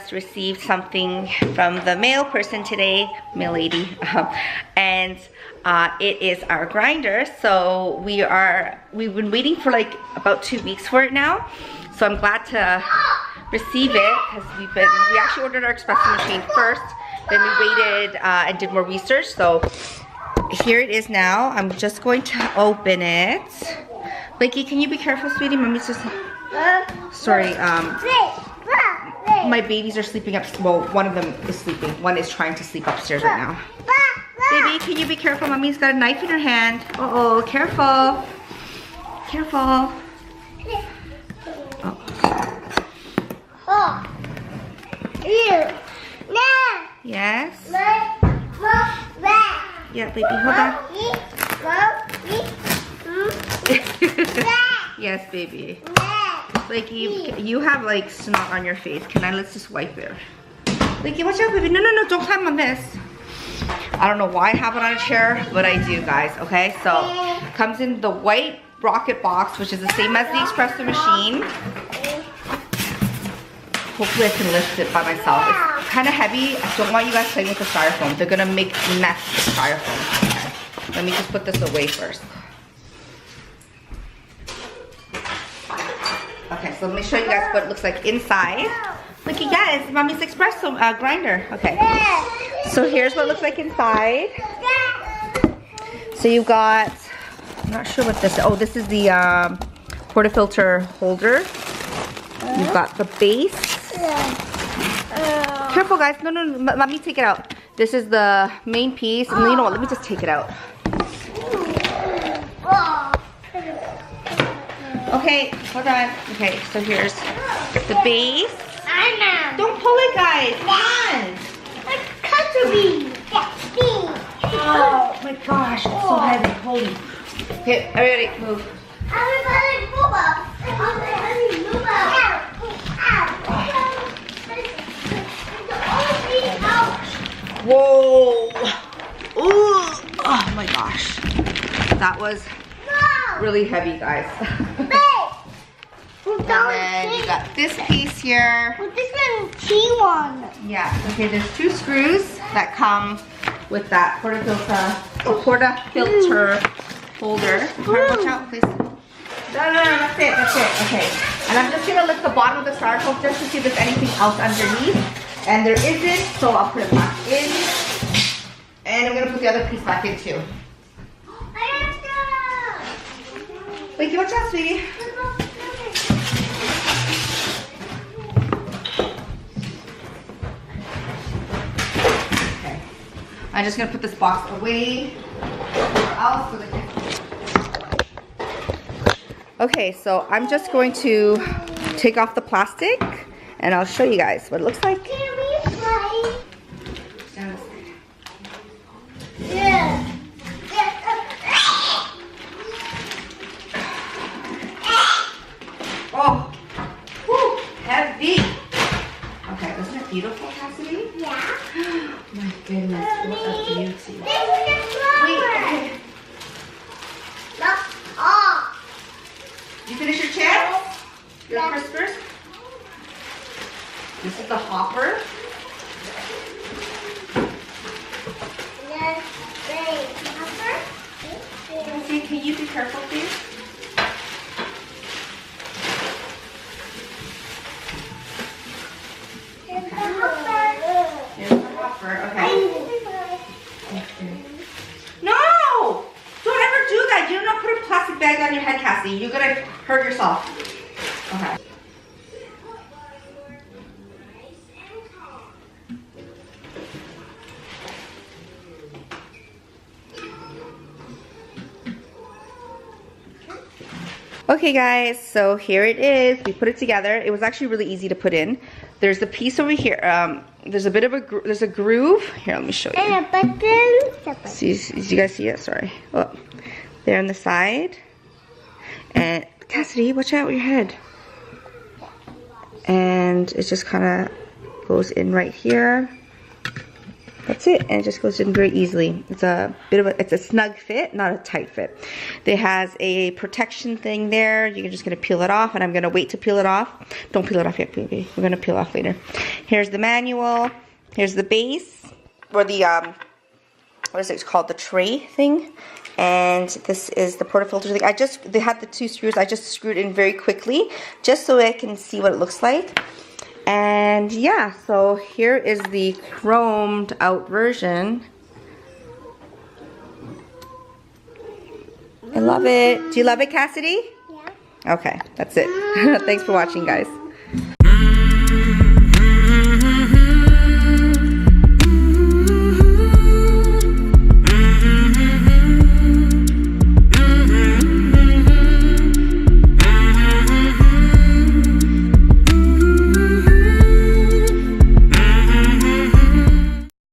just received something from the mail person today, mail lady, and it is our grinder. So we've been waiting for like about 2 weeks for it now. So I'm glad to receive it because we actually ordered our espresso machine first, then we waited and did more research. So here it is now. I'm just going to open it. Blakey, can you be careful, sweetie? Mommy's just sorry. My babies are sleeping up. Well, one of them is sleeping. One is trying to sleep upstairs right now. Baby, can you be careful? Mommy's got a knife in her hand. Uh-oh, careful. Careful. Oh. Yes? Yeah, baby, hold on. Yes, baby. Like you have like snot on your face. Let's just wipe it. Like, watch out, baby. No, don't climb on this. I don't know why I have it on a chair, but I do, guys. Okay, so it comes in the white rocket box, which is the same as the espresso machine. Hopefully I can lift it by myself. It's kind of heavy. I don't want you guys playing with the styrofoam. They're gonna make mess with the styrofoam. Okay. Let me just put this away first. Okay, so let me show you guys what it looks like inside. Look, yeah, it's Mommy's espresso grinder. Okay. So here's what it looks like inside. So you've got, I'm not sure what this is. Oh, this is the portafilter holder. You've got the base. Careful, guys. No, let me take it out. This is the main piece. And you know what? Let me just take it out. Okay, hold on. Okay, so here's the base. Don't pull it, guys. Come on. Oh my gosh, it's so heavy. Holy. Okay, alright, move. Whoa! Ooh! Oh my gosh. That was really heavy, guys. And then you got this piece here. This one. Yeah, okay, there's 2 screws that come with that portafilter holder. Watch out, please. No, that's it, okay. And I'm just gonna lift the bottom of the styrofoam just to see if there's anything else underneath. And there isn't, so I'll put it back in. And I'm gonna put the other piece back in too. Wait, watch out, sweetie. Okay. I'm just gonna put this box away. Okay, so I'm just going to take off the plastic and I'll show you guys what it looks like. Can we play? Yeah. Oh, whew, heavy. Okay, isn't it beautiful, Cassidy? Yeah. My goodness, what a beauty. This is the flower. You finish your chips? Your crispers? This is the hopper. Yes, wait. Hopper? Cassie, can you be careful, please? Here's the hopper. Here's the hopper, okay. No! Don't ever do that. You do not put a plastic bag on your head, Cassie. You're gonna hurt yourself. Okay. Okay guys, so here it is. We put it together. It was actually really easy to put in. There's the piece over here. There's a bit of there's a groove. Here, let me show you. And a button. See, did you guys see it? Sorry. Oh, there on the side. And Cassidy, watch out with your head. And it just kind of goes in right here. That's it, and it just goes in very easily. It's a bit of it's a snug fit, not a tight fit. It has a protection thing there. You're just gonna peel it off, and I'm gonna wait to peel it off. Don't peel it off yet, baby. We're gonna peel off later. Here's the manual. Here's the base, or the what is it called? The tray thing. And this is the portafilter thing. They had the 2 screws. I just screwed in very quickly, just so I can see what it looks like. And yeah, so here is the chromed out version. I love it. Do you love it, Cassidy? Yeah. Okay, that's it. Thanks for watching, guys.